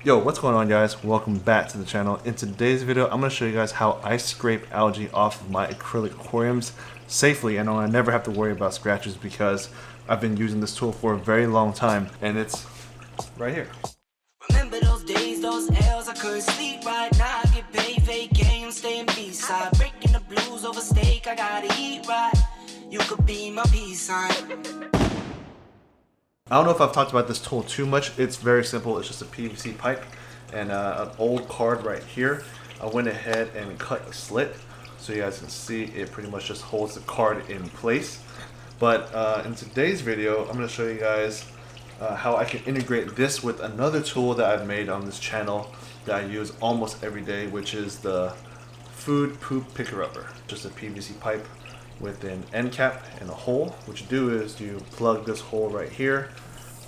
Yo, what's going on, guys? Welcome back to the channel. In today's video, I'm going to show you guys how I scrape algae off of my acrylic aquariums safely, and I never have to worry about scratches because I've been using this tool for a very long time, and it's right here. Remember those days, those L's, I couldn't sleep right now. I get paid, fake game, staying B-side. Breaking the blues over steak, I gotta eat right. You could be my peace sign. I don't know if I've talked about this tool too much. It's very simple. It's just a PVC pipe and an old card right here. I went ahead and cut a slit so you guys can see it pretty much just holds the card in place. But in today's video, I'm going to show you guys how I can integrate this with another tool that I've made on this channel that I use almost every day, which is the food poop picker-upper. Just a PVC pipe with an end cap and a hole. What you do is you plug this hole right here,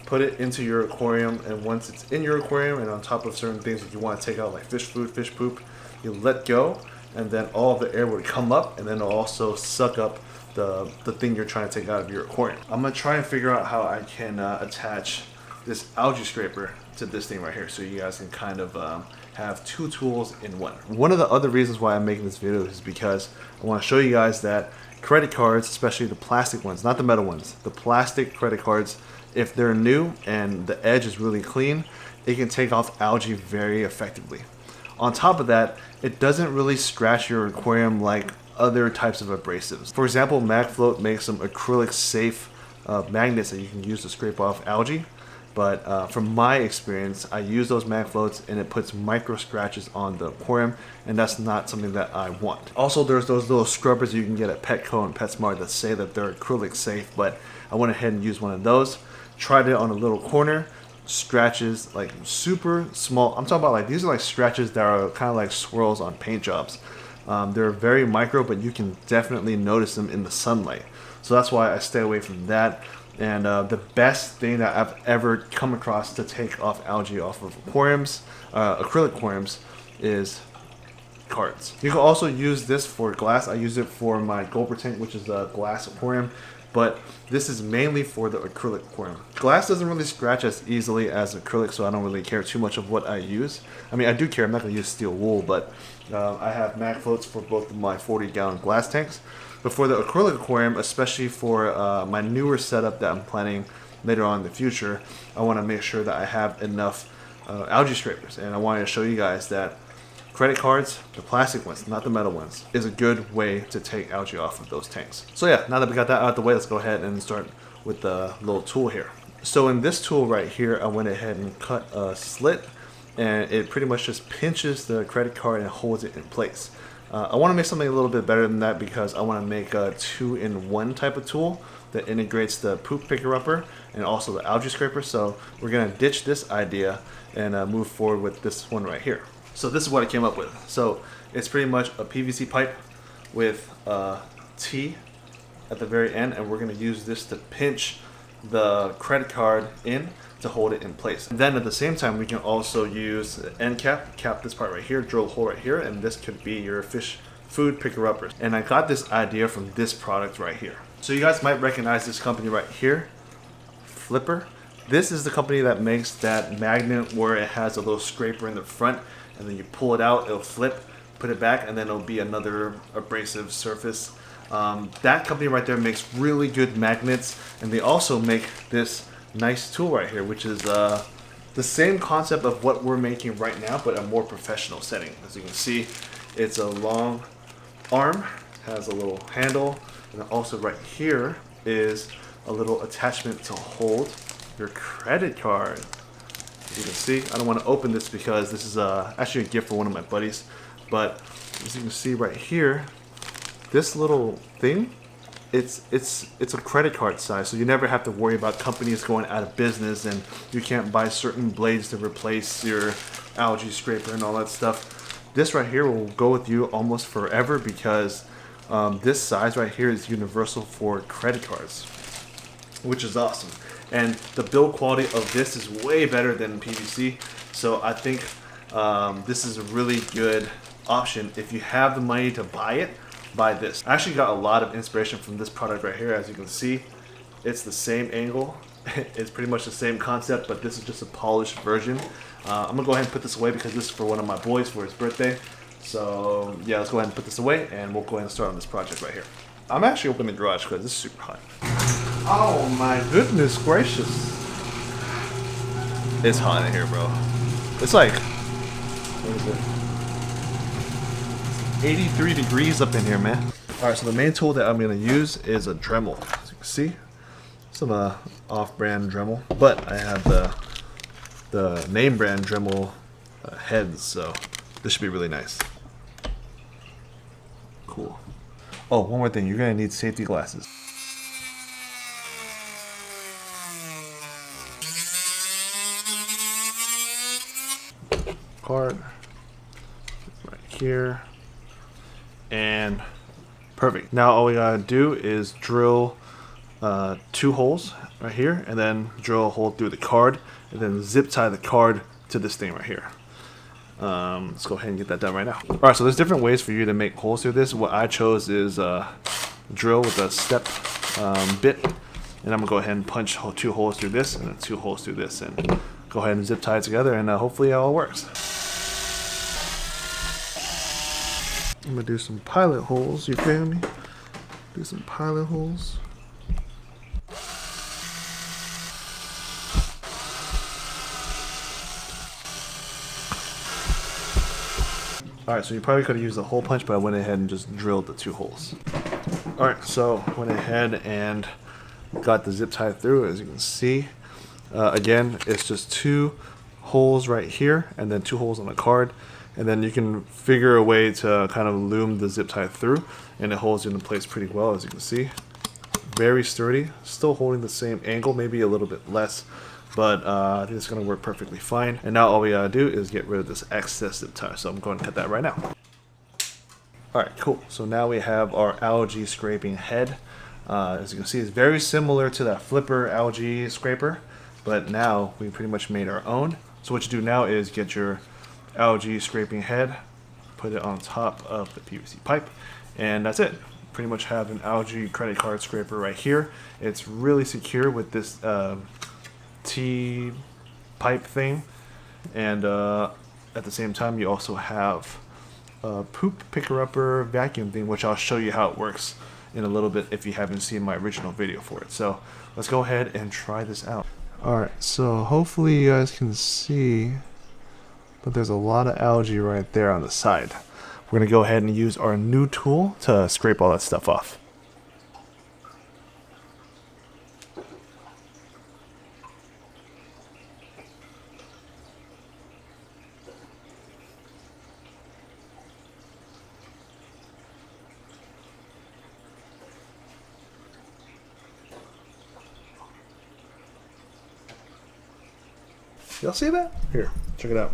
put it into your aquarium, and once it's in your aquarium and on top of certain things that you want to take out, like fish food, fish poop, you let go, and then all of the air would come up, and then it'll also suck up the thing you're trying to take out of your aquarium. I'm gonna try and figure out how I can attach this algae scraper to this thing right here, so you guys can kind of have two tools in one. One of the other reasons why I'm making this video is because I want to show you guys that credit cards, especially the plastic ones, not the metal ones, the plastic credit cards, if they're new and the edge is really clean, it can take off algae very effectively. On top of that, it doesn't really scratch your aquarium like other types of abrasives. For example, MagFloat makes some acrylic safe magnets that you can use to scrape off algae. But from my experience, I use those MagFloats and it puts micro scratches on the aquarium, and that's not something that I want. Also, there's those little scrubbers you can get at Petco and PetSmart that say that they're acrylic safe, but I went ahead and used one of those, tried it on a little corner, scratches like super small. I'm talking about like these are like scratches that are kind of like swirls on paint jobs. They're very micro, but you can definitely notice them in the sunlight. So that's why I stay away from that. And the best thing that I've ever come across to take off algae off of aquariums, acrylic aquariums, is cards. You can also use this for glass. I use it for my Gopher tank, which is a glass aquarium, but this is mainly for the acrylic aquarium. Glass doesn't really scratch as easily as acrylic, so I don't really care too much of what I use. I mean, I do care. I'm not going to use steel wool, but I have MagFloats for both of my 40-gallon glass tanks. But for the acrylic aquarium, especially for my newer setup that I'm planning later on in the future, I want to make sure that I have enough algae scrapers. And I wanted to show you guys that credit cards, the plastic ones, not the metal ones, is a good way to take algae off of those tanks. So yeah, now that we got that out of the way, let's go ahead and start with the little tool here. So in this tool right here, I went ahead and cut a slit, and it pretty much just pinches the credit card and holds it in place. I want to make something a little bit better than that because I want to make a 2-in-1 type of tool that integrates the poop picker-upper and also the algae scraper. So we're going to ditch this idea and move forward with this one right here. So this is what I came up with. So it's pretty much a PVC pipe with a T at the very end, and we're going to use this to pinch the credit card in to hold it in place. And then at the same time, we can also use the end cap this part right here, drill a hole right here, and this could be your fish food picker-uppers. And I got this idea from this product right here. So you guys might recognize this company right here, Flipper. This is the company that makes that magnet where it has a little scraper in the front, and then you pull it out, it'll flip, put it back, and then it'll be another abrasive surface. That company right there makes really good magnets, and they also make this nice tool right here, which is the same concept of what we're making right now, but a more professional setting. As you can see, it's a long arm, has a little handle, and also right here is a little attachment to hold your credit card. As you can see, I don't want to open this because this is actually a gift for one of my buddies, but as you can see right here, this little thing, it's a credit card size, so you never have to worry about companies going out of business and you can't buy certain blades to replace your algae scraper and all that stuff. This right here will go with you almost forever because this size right here is universal for credit cards, which is awesome. And the build quality of this is way better than PVC, so I think this is a really good option. If you have the money to buy it, buy this. I actually got a lot of inspiration from this product right here. As you can see, it's the same angle It's pretty much the same concept, but this is just a polished version. I'm gonna go ahead and put this away because this is for one of my boys for his birthday. So yeah, let's go ahead and put this away and we'll go ahead and start on this project right here. I'm actually opening the garage because this is super hot. Oh my goodness gracious. It's hot in here, bro. It's like, what is it? 83 degrees up in here, man. Alright, so the main tool that I'm going to use is a Dremel. As you can see, some off-brand Dremel, but I have the name brand Dremel heads, so this should be really nice. Cool. Oh, one more thing, you're going to need safety glasses. Card right here, and perfect. Now all we gotta do is drill 2 holes right here, and then drill a hole through the card, and then zip tie the card to this thing right here. Let's go ahead and get that done right now. All right, so there's different ways for you to make holes through this. What I chose is drill with a step bit, and I'm gonna go ahead and punch 2 holes through this, and then 2 holes through this, and go ahead and zip tie it together, and hopefully it all works. I'm gonna do some pilot holes, you feel me? Do some pilot holes. Alright, so you probably could have used a hole punch, but I went ahead and just drilled the 2 holes. Alright, so went ahead and got the zip tie through, as you can see. Again, it's just 2 holes right here, and then 2 holes on the card. And then you can figure a way to kind of loom the zip tie through, and it holds it in place pretty well, as you can see. Very sturdy, still holding the same angle, maybe a little bit less, but I think it's going to work perfectly fine. And now all we gotta do is get rid of this excess zip tie, so I'm going to cut that right now. Alright, cool. So now we have our algae scraping head. As you can see, it's very similar to that flipper algae scraper, but now we pretty much made our own. So what you do now is get your algae scraping head, put it on top of the PVC pipe, and that's it. Pretty much have an algae credit card scraper right here. It's really secure with this T pipe thing, and at the same time you also have a poop picker upper vacuum thing, which I'll show you how it works in a little bit if you haven't seen my original video for it. So let's go ahead and try this out. Alright, so hopefully you guys can see, but there's a lot of algae right there on the side. We're going to go ahead and use our new tool to scrape all that stuff off. Y'all see that? Here, check it out.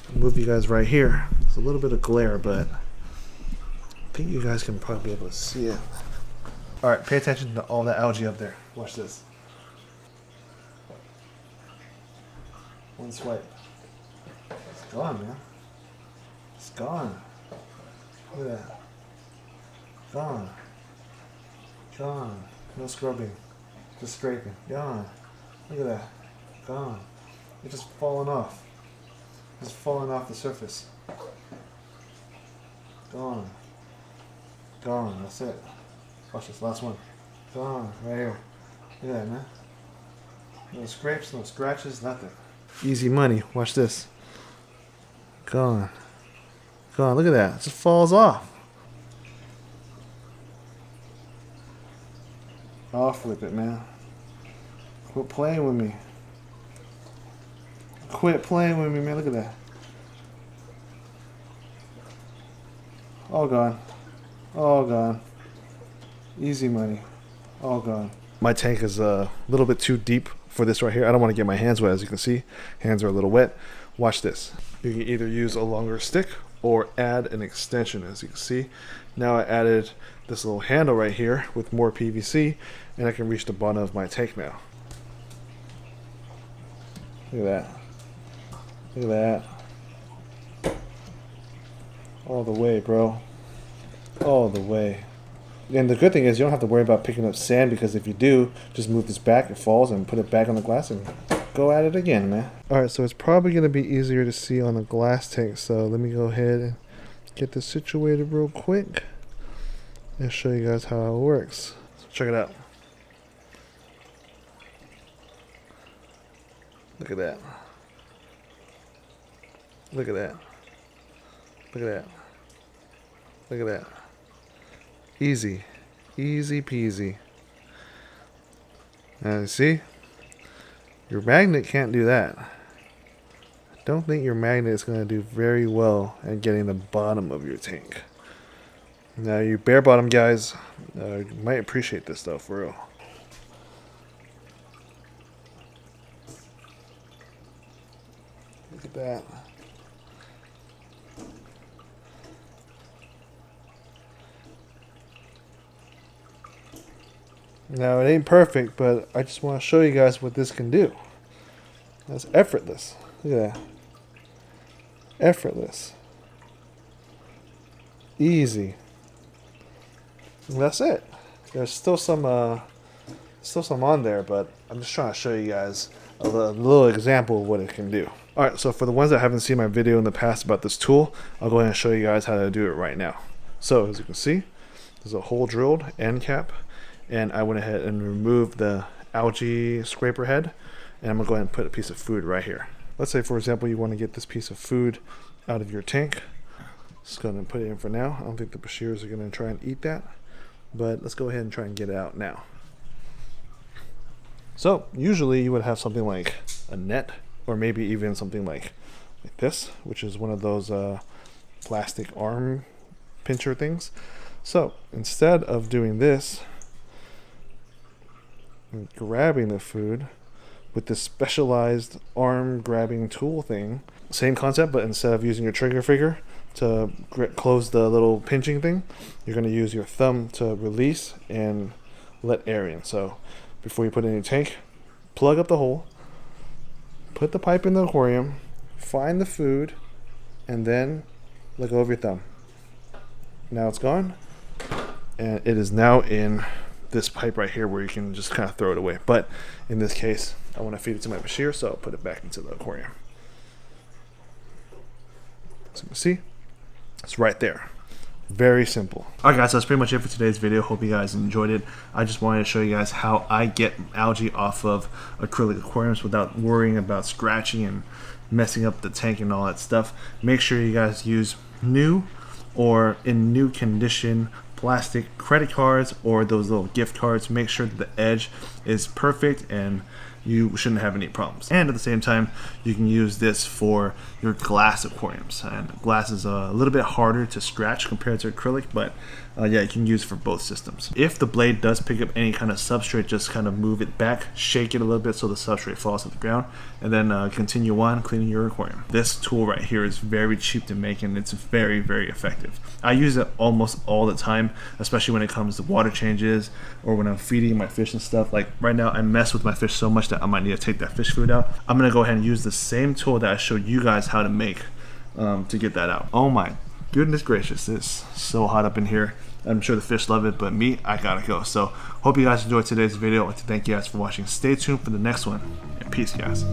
I'll move you guys right here. There's a little bit of glare, but I think you guys can probably be able to see it. Alright, pay attention to all that algae up there. Watch this. One swipe. It's gone, man. It's gone. Look at that. Gone. Gone. No scrubbing. Just scraping. Gone. Look at that. Gone. It's just falling off. It's falling off the surface. Gone. Gone. That's it. Watch this last one. Gone. Right here. Look at that, man. No scrapes, no scratches, nothing. Easy money. Watch this. Gone. Gone. Look at that. It just falls off. Off with it, man. Quit playing with me. Quit playing with me, man. Look at that. All gone. All gone. Easy money. All gone. My tank is a little bit too deep for this right here. I don't want to get my hands wet, as you can see. Hands are a little wet. Watch this. You can either use a longer stick or add an extension, as you can see. Now I added this little handle right here with more PVC, and I can reach the bottom of my tank now. Look at that. Look at that. All the way, bro. All the way. And the good thing is you don't have to worry about picking up sand, because if you do, just move this back, it falls, and put it back on the glass and go at it again, man. Alright, so it's probably going to be easier to see on the glass tank, so let me go ahead and get this situated real quick and show you guys how it works. So check it out. Look at that. Look at that. Look at that. Look at that. Easy. Easy peasy. Now you see? Your magnet can't do that. I don't think your magnet is going to do very well at getting the bottom of your tank. Now you bare bottom guys, you might appreciate this stuff for real. Look at that. Now it ain't perfect, but I just want to show you guys what this can do. That's effortless. Look at that. Effortless. Easy. And that's it. There's still some on there, but I'm just trying to show you guys a little example of what it can do. Alright, so for the ones that haven't seen my video in the past about this tool, I'll go ahead and show you guys how to do it right now. So as you can see, there's a hole drilled end cap, and I went ahead and removed the algae scraper head, and I'm going to go ahead and put a piece of food right here. Let's say, for example, you want to get this piece of food out of your tank. Just going to put it in for now. I don't think the Bashirs are going to try and eat that, but let's go ahead and try and get it out now. So usually you would have something like a net, or maybe even something like this, which is one of those plastic arm pincher things. So instead of doing this, and grabbing the food with this specialized arm grabbing tool thing, same concept, but instead of using your trigger finger to close the little pinching thing, you're going to use your thumb to release and let air in. So before you put it in your tank, plug up the hole, put the pipe in the aquarium, find the food, and then let go of your thumb. Now it's gone, and it is now in this pipe right here where you can just kind of throw it away. But in this case, I want to feed it to my Bashir, so I'll put it back into the aquarium. So you can see, it's right there. Very simple. Alright guys, so that's pretty much it for today's video. Hope you guys enjoyed it. I just wanted to show you guys how I get algae off of acrylic aquariums without worrying about scratching and messing up the tank and all that stuff. Make sure you guys use new or in new condition plastic credit cards or those little gift cards. Make sure that the edge is perfect and you shouldn't have any problems. And at the same time, you can use this for your glass aquariums. And glass is a little bit harder to scratch compared to acrylic, but yeah, you can use it for both systems. If the blade does pick up any kind of substrate, just kind of move it back, shake it a little bit so the substrate falls to the ground, and then continue on cleaning your aquarium. This tool right here is very cheap to make, and it's very, very effective. I use it almost all the time, especially when it comes to water changes or when I'm feeding my fish and stuff. Like right now, I mess with my fish so much that I might need to take that fish food out. I'm gonna go ahead and use the same tool that I showed you guys how to make to get that out. Oh my goodness gracious, it's so hot up in here. I'm sure the fish love it, but me, I gotta go. So hope you guys enjoyed today's video. I'd like to thank you guys for watching. Stay tuned for the next one, and peace guys.